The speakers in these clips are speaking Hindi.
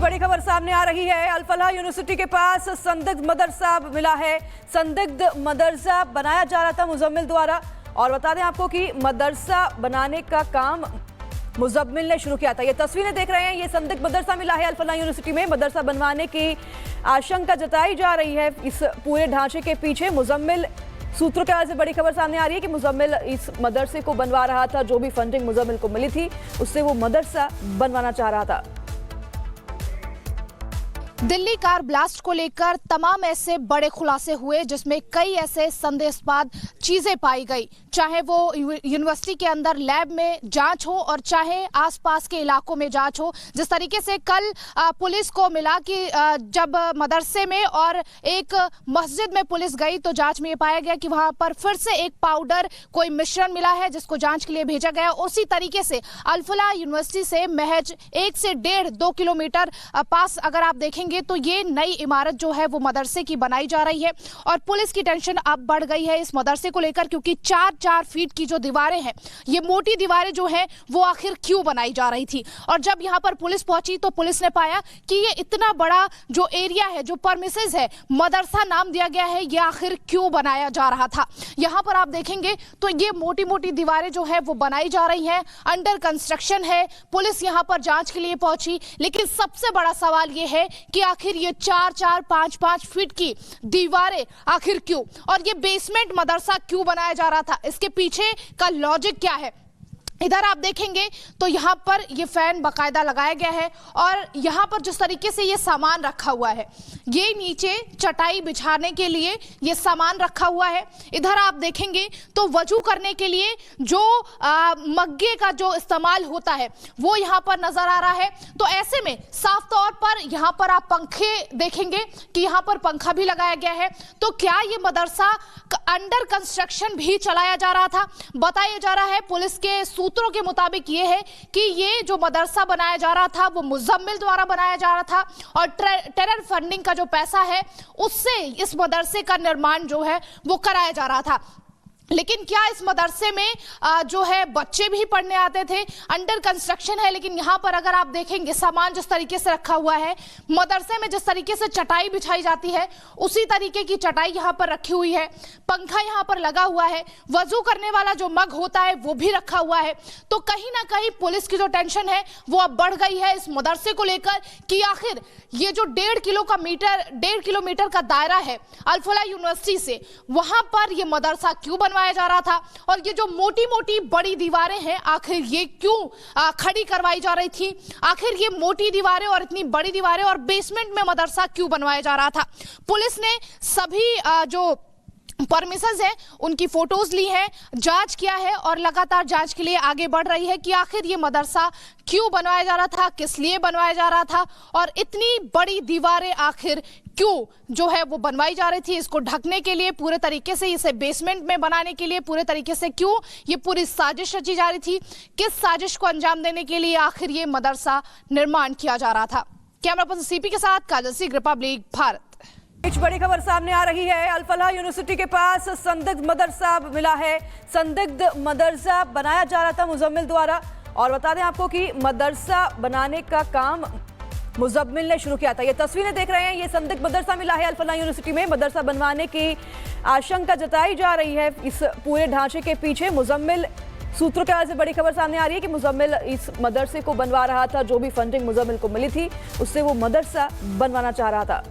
बड़ी खबर सामने आ रही है। अल फलाह यूनिवर्सिटी के पास संदिग्ध मदरसा मिला है। संदिग्ध मदरसा बनाया जा रहा था मुजम्मिल द्वारा, और बता दें आपको कि मदरसा बनाने का काम मुजम्मिल ने शुरू किया था। ये तस्वीरें देख रहे हैं, ये संदिग्ध मदरसा मिला है अल फलाह यूनिवर्सिटी में। मदरसा बनवाने की आशंका जताई जा रही है। इस पूरे ढांचे के पीछे मुजम्मिल, सूत्रों के हवाले से बड़ी खबर सामने आ रही है कि मुजम्मिल इस मदरसे को बनवा रहा था। जो भी फंडिंग मुजम्मिल को मिली थी उससे वो मदरसा बनवाना चाह रहा था। दिल्ली कार ब्लास्ट को लेकर तमाम ऐसे बड़े खुलासे हुए जिसमें कई ऐसे संदेहास्पद चीजें पाई गई, चाहे वो यूनिवर्सिटी के अंदर लैब में जांच हो और चाहे आसपास के इलाकों में जांच हो। जिस तरीके से कल पुलिस को मिला कि जब मदरसे में और एक मस्जिद में पुलिस गई तो जांच में ये पाया गया कि वहां पर फिर से एक पाउडर कोई मिश्रण मिला है जिसको जांच के लिए भेजा गया। उसी तरीके से अल फलाह यूनिवर्सिटी से महज 1 से 1.5-2 किलोमीटर पास अगर आप देखेंगे तो ये नई इमारत जो है वो मदरसे की बनाई जा रही है, और पुलिस की टेंशन अब बढ़ गई है इस मदरसे को लेकर, क्योंकि 4-4 फीट की जो दीवारें हैं, ये मोटी दीवारें जो है वो आखिर क्यों बनाई जा रही थी। और जब यहाँ पर पुलिस पहुंची तो पुलिस ने पाया कि ये इतना बड़ा जो एरिया है, जो परमिसेस है, मदरसा नाम दिया गया है, ये आखिर क्यों बनाया जा रहा था। यहाँ पर आप देखेंगे तो ये मोटी मोटी दीवारें जो है वो बनाई जा रही हैं, अंडर कंस्ट्रक्शन है। पुलिस यहाँ पर जांच के लिए पहुंची, लेकिन सबसे बड़ा सवाल ये है कि आखिर ये 4-4, 5-5 फीट की दीवारें आखिर क्यों, और ये बेसमेंट मदरसा क्यों बनाया जा रहा था, इसके पीछे का लॉजिक क्या है। इधर आप देखेंगे तो यहाँ पर ये फैन बाकायदा लगाया गया है, और यहाँ पर जिस तरीके से ये सामान रखा हुआ है, ये नीचे चटाई बिछाने के लिए ये सामान रखा हुआ है। इधर आप देखेंगे तो वजू करने के लिए जो मग्गे का जो इस्तेमाल होता है वो यहाँ पर नजर आ रहा है। तो ऐसे में साफ तौर पर यहाँ पर आप पंखे देखेंगे कि यहाँ पर पंखा भी लगाया गया है। तो क्या ये मदरसा अंडर कंस्ट्रक्शन भी चलाया जा रहा था? बताया जा रहा है पुलिस के सूत्रों के मुताबिक ये है कि ये जो मदरसा बनाया जा रहा था वो मुजम्मिल द्वारा बनाया जा रहा था, और टेरर फंडिंग का जो पैसा है उससे इस मदरसे का निर्माण जो है वो कराया जा रहा था। लेकिन क्या इस मदरसे में जो है बच्चे भी पढ़ने आते थे? अंडर कंस्ट्रक्शन है, लेकिन यहाँ पर अगर आप देखेंगे सामान जिस तरीके से रखा हुआ है, मदरसे में जिस तरीके से चटाई बिछाई जाती है उसी तरीके की चटाई यहाँ पर रखी हुई है, पंखा यहाँ पर लगा हुआ है, वजू करने वाला जो मग होता है वो भी रखा हुआ है। तो कहीं ना कहीं पुलिस की जो टेंशन है वो अब बढ़ गई है इस मदरसे को लेकर कि आखिर ये जो 1.5 किलोमीटर का दायरा है अल फलाह यूनिवर्सिटी से, वहां पर ये मदरसा क्यों बनवाया जा रहा था, और ये जो मोटी मोटी बड़ी दीवारें हैं आखिर ये क्यों खड़ी करवाई जा रही थी। आखिर ये मोटी दीवारें और इतनी बड़ी दीवारें और बेसमेंट में मदरसा क्यों बनवाया जा रहा था। पुलिस ने सभी जो परमिशंस है उनकी फोटोज ली है, जांच किया है, और लगातार जांच के लिए आगे बढ़ रही है कि आखिर ये मदरसा क्यों बनवाया जा रहा था, किस लिए बनवाया जा रहा था, और इतनी बड़ी दीवारें आखिर क्यों जो है वो बनवाई जा रही थी। इसको ढकने के लिए पूरे तरीके से, इसे बेसमेंट में बनाने के लिए पूरे तरीके से क्यों ये पूरी साजिश रची जा रही थी, किस साजिश को अंजाम देने के लिए आखिर ये मदरसा निर्माण किया जा रहा था। कैमरा पर्सन सीपी के साथ काजल सिंह, रिपब्लिक भारत। बड़ी खबर सामने आ रही है। अल फलाह यूनिवर्सिटी के पास संदिग्ध मदरसा मिला है। संदिग्ध मदरसा बनाया जा रहा था मुजम्मिल द्वारा, और बता दें आपको कि मदरसा बनाने का काम मुजम्मिल ने शुरू किया था। ये तस्वीरें देख रहे हैं, ये संदिग्ध मदरसा मिला है अल फलाह यूनिवर्सिटी में। मदरसा बनवाने की आशंका जताई जा रही है। इस पूरे ढांचे के पीछे मुजम्मिल, सूत्रों के हवाले से बड़ी खबर सामने आ रही है कि मुजम्मिल इस मदरसे को बनवा रहा था। जो भी फंडिंग मुजम्मिल को मिली थी उससे वो मदरसा बनवाना चाह रहा था।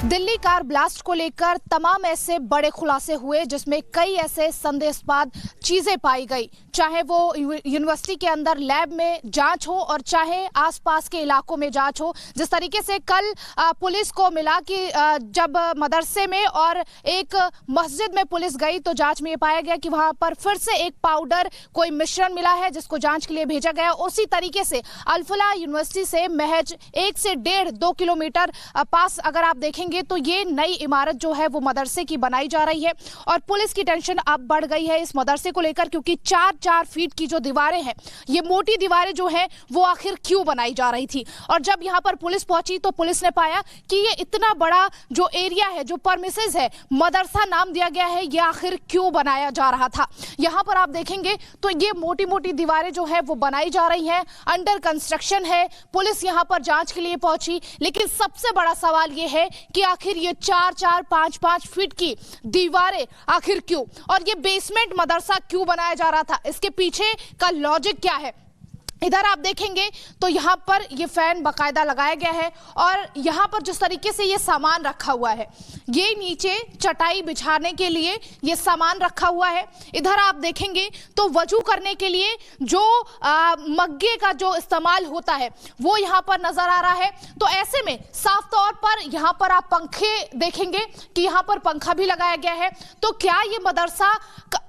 दिल्ली कार ब्लास्ट को लेकर तमाम ऐसे बड़े खुलासे हुए जिसमें कई ऐसे संदेहास्पद चीजें पाई गई, चाहे वो यूनिवर्सिटी के अंदर लैब में जांच हो और चाहे आसपास के इलाकों में जांच हो। जिस तरीके से कल पुलिस को मिला कि जब मदरसे में और एक मस्जिद में पुलिस गई तो जांच में ये पाया गया कि वहां पर फिर से एक पाउडर कोई मिश्रण मिला है जिसको जांच के लिए भेजा गया। उसी तरीके से अल फलाह यूनिवर्सिटी से महज 1 से 1.5-2 किलोमीटर पास अगर आप देखेंगे देखेंगे तो ये नई इमारत जो है वो मदरसे की बनाई जा रही है और पुलिस की टेंशन अब बढ़ गई है इस मदरसे को लेकर, क्योंकि 4-4 फीट की जो दीवारें हैं, ये मोटी दीवारें जो है वो आखिर क्यों बनाई जा रही थी। और जब यहाँ पर पुलिस पहुंची तो पुलिस ने पाया कि ये इतना बड़ा जो एरिया है, जो परमिसेस है, मदरसा नाम दिया गया है, ये आखिर क्यों बनाया जा रहा था। यहाँ पर आप देखेंगे तो ये मोटी मोटी दीवारें जो है वो बनाई जा रही हैं, अंडर कंस्ट्रक्शन है। पुलिस यहाँ पर जांच के लिए पहुंची, लेकिन सबसे बड़ा सवाल ये है कि आखिर ये 4-4, 5-5 फीट की दीवारें आखिर क्यों, और ये बेसमेंट मदरसा क्यों बनाया जा रहा था, इसके पीछे का लॉजिक क्या है। इधर आप देखेंगे तो यहाँ पर ये फैन बाकायदा लगाया गया है और यहाँ पर जिस तरीके से ये सामान रखा हुआ है, ये नीचे चटाई बिछाने के लिए ये सामान रखा हुआ है। इधर आप देखेंगे तो वजू करने के लिए जो मग्गे का जो इस्तेमाल होता है वो यहाँ पर नजर आ रहा है। तो ऐसे में साफ तौर पर यहाँ पर आप पंखे देखेंगे कि यहाँ पर पंखा भी लगाया गया है। तो क्या ये मदरसा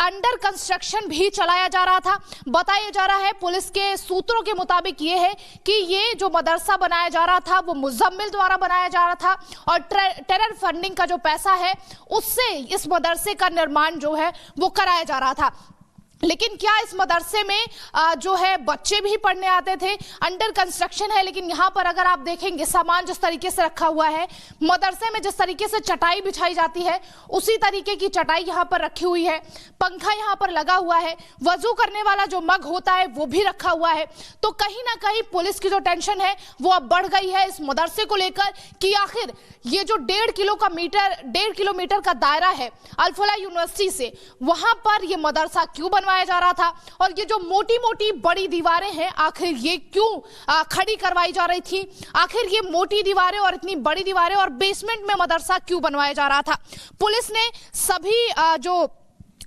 अंडर कंस्ट्रक्शन भी चलाया जा रहा था? बताया जा रहा है पुलिस के सूत्रों के मुताबिक ये है कि ये जो मदरसा बनाया जा रहा था वो मुजम्मिल द्वारा बनाया जा रहा था और टेरर फंडिंग का जो पैसा है उससे इस मदरसे का निर्माण जो है वो कराया जा रहा था। लेकिन क्या इस मदरसे में जो है बच्चे भी पढ़ने आते थे? अंडर कंस्ट्रक्शन है, लेकिन यहाँ पर अगर आप देखेंगे सामान जिस तरीके से रखा हुआ है, मदरसे में जिस तरीके से चटाई बिछाई जाती है उसी तरीके की चटाई यहाँ पर रखी हुई है, पंखा यहाँ पर लगा हुआ है, वजू करने वाला जो मग होता है वो भी रखा हुआ है। तो कहीं ना कहीं पुलिस की जो टेंशन है वो अब बढ़ गई है इस मदरसे को लेकर कि आखिर ये जो 1.5 किलोमीटर का दायरा है अल-फलाह यूनिवर्सिटी से, वहां पर ये मदरसा क्यों बनवाया जा रहा था और ये जो मोटी मोटी बड़ी दीवारें हैं आखिर ये क्यों खड़ी करवाई जा रही थी। आखिर ये मोटी दीवारें और इतनी बड़ी दीवारें और बेसमेंट में मदरसा क्यों बनवाया जा रहा था। पुलिस ने सभी जो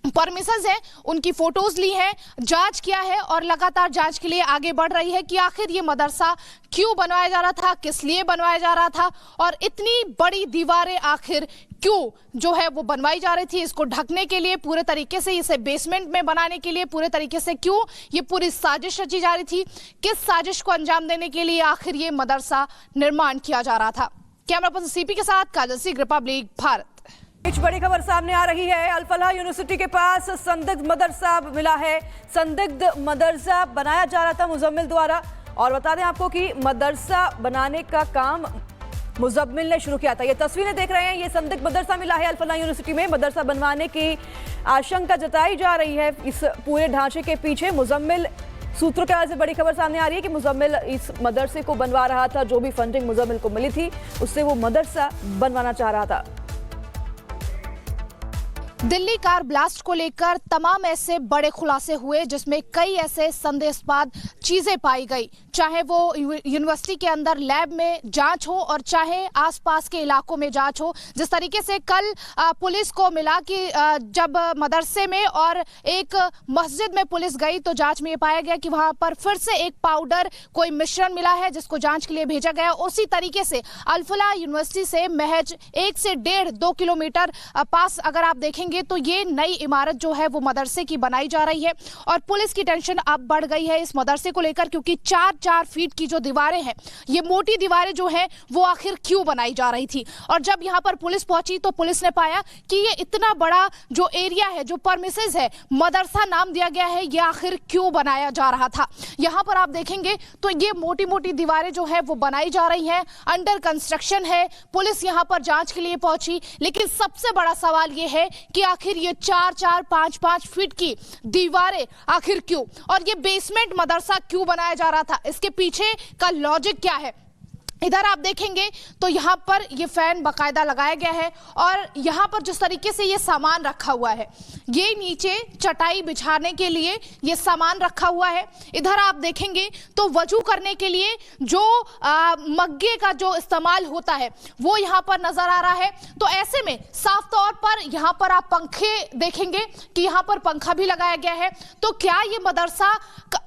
परमिशंस है उनकी फोटोज ली है, जांच किया है और लगातार जांच के लिए आगे बढ़ रही है कि आखिर ये मदरसा क्यों बनवाया जा रहा था, किस लिए बनवाया जा रहा था और इतनी बड़ी दीवारें आखिर क्यों जो है वो बनवाई जा रही थी। इसको ढकने के लिए पूरे तरीके से, इसे बेसमेंट में बनाने के लिए पूरे तरीके से क्यों ये पूरी साजिश रची जा रही थी, किस साजिश को अंजाम देने के लिए आखिर ये मदरसा निर्माण किया जा रहा था। कैमरा पर्सन सीपी के साथ काजल सिंह, रिपब्लिक भारत। कुछ बड़ी खबर सामने आ रही है। अल-फलाह यूनिवर्सिटी के पास संदिग्ध मदरसा मिला है। संदिग्ध मदरसा बनाया जा रहा था मुजम्मिल द्वारा, और बता दें आपको कि मदरसा बनाने का काम मुजम्मिल ने शुरू किया था। ये तस्वीरें देख रहे हैं, ये संदिग्ध मदरसा मिला है अल-फलाह यूनिवर्सिटी में। मदरसा बनवाने की आशंका जताई जा रही है। इस पूरे ढांचे के पीछे मुजम्मिल, सूत्रों के वजह से बड़ी खबर सामने आ रही है कि मुजम्मिल इस मदरसे को बनवा रहा था। जो भी फंडिंग मुजम्मिल को मिली थी उससे वो मदरसा बनवाना चाह रहा था। दिल्ली कार ब्लास्ट को लेकर तमाम ऐसे बड़े खुलासे हुए जिसमें कई ऐसे संदेहास्पद चीजें पाई गई, चाहे वो यूनिवर्सिटी के अंदर लैब में जांच हो और चाहे आसपास के इलाकों में जांच हो। जिस तरीके से कल पुलिस को मिला कि जब मदरसे में और एक मस्जिद में पुलिस गई तो जांच में ये पाया गया कि वहां पर फिर से एक पाउडर कोई मिश्रण मिला है जिसको जांच के लिए भेजा गया। उसी तरीके से अल-फलाह यूनिवर्सिटी से महज 1 से 1.5-2 किलोमीटर पास अगर आप देखेंगे तो ये नई इमारत जो है वो मदरसे की बनाई जा रही है और पुलिस की टेंशन अब बढ़ गई है इस मदरसे को लेकर, क्योंकि 4-4 फीट की जो दीवारें हैं, ये मोटी दीवारें जो हैं वो आखिर क्यों बनाई जा रही थी। और जब यहाँ पर पुलिस पहुंची तो पुलिस ने पाया कि ये इतना बड़ा जो एरिया है, जो परमिसेस है, मदरसा नाम दिया गया है, ये आखिर क्यों बनाया जा रहा था। यहाँ पर आप देखेंगे तो ये मोटी मोटी दीवारें जो है वो बनाई जा रही हैं, अंडर कंस्ट्रक्शन है। पुलिस यहाँ पर जांच के लिए पहुंची, लेकिन सबसे बड़ा सवाल ये है कि आखिर ये 4-4, 5-5 फीट की दीवारें आखिर क्यों, और ये बेसमेंट मदरसा क्यों बनाया जा रहा था, इसके पीछे का लॉजिक क्या है। इधर आप देखेंगे तो यहाँ पर ये फैन बाकायदा लगाया गया है और यहाँ पर जिस तरीके से ये सामान रखा हुआ है, ये नीचे चटाई बिछाने के लिए ये सामान रखा हुआ है। इधर आप देखेंगे तो वजू करने के लिए जो मग्गे का जो इस्तेमाल होता है वो यहाँ पर नजर आ रहा है। तो ऐसे में साफ तौर पर यहाँ पर आप पंखे देखेंगे कि यहाँ पर पंखा भी लगाया गया है। तो क्या ये मदरसा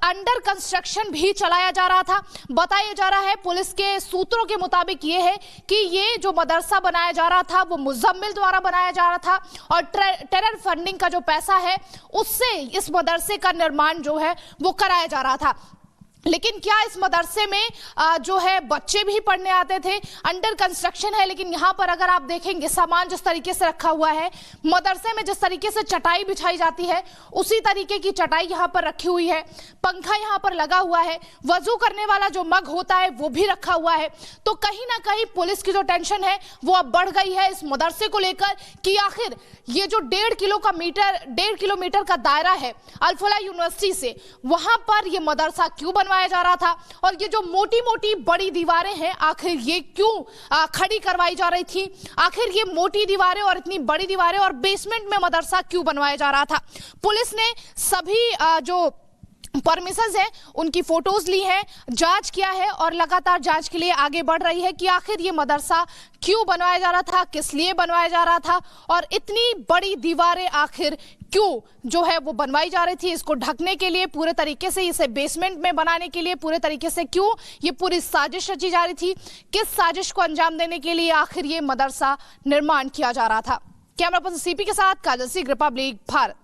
अंडर कंस्ट्रक्शन भी चलाया जा रहा था? बताया जा रहा है पुलिस के सूत्रों के मुताबिक ये है कि ये जो मदरसा बनाया जा रहा था वो मुजम्मिल द्वारा बनाया जा रहा था और टेरर फंडिंग का जो पैसा है उससे इस मदरसे का निर्माण जो है वो कराया जा रहा था। लेकिन क्या इस मदरसे में जो है बच्चे भी पढ़ने आते थे? अंडर कंस्ट्रक्शन है, लेकिन यहाँ पर अगर आप देखेंगे सामान जिस तरीके से रखा हुआ है, मदरसे में जिस तरीके से चटाई बिछाई जाती है उसी तरीके की चटाई यहाँ पर रखी हुई है। पंखा यहाँ पर लगा हुआ है, वजू करने वाला जो मग होता है वो भी रखा हुआ है। तो कहीं ना कहीं पुलिस की जो टेंशन है वो अब बढ़ गई है इस मदरसे को लेकर कि आखिर ये जो 1.5 किलोमीटर का दायरा है अल फलाह यूनिवर्सिटी से, वहां पर ये मदरसा क्यों बनवाया जा रहा था, और ये जो मोटी मोटी बड़ी दीवारें हैं आखिर ये क्यों खड़ी करवाई जा रही थी, आखिर ये मोटी दीवारें और इतनी बड़ी दीवारें और बेसमेंट में मदरसा क्यों बनवाया जा रहा था। पुलिस ने सभी जो परमिशंस है उनकी फोटोज ली है, जांच किया है और लगातार जांच के लिए आगे बढ़ रही है कि आखिर ये मदरसा क्यों बनवाया जा रहा था, किस लिए बनवाया जा रहा था, और इतनी बड़ी दीवारें आखिर क्यों जो है वो बनवाई जा रही थी, इसको ढकने के लिए पूरे तरीके से, इसे बेसमेंट में बनाने के लिए पूरे तरीके से क्यों ये पूरी साजिश रची जा रही थी, किस साजिश को अंजाम देने के लिए आखिर ये मदरसा निर्माण किया जा रहा था। कैमरा पर्सन सीपी के साथ काजल सिंह, रिपब्लिक भारत।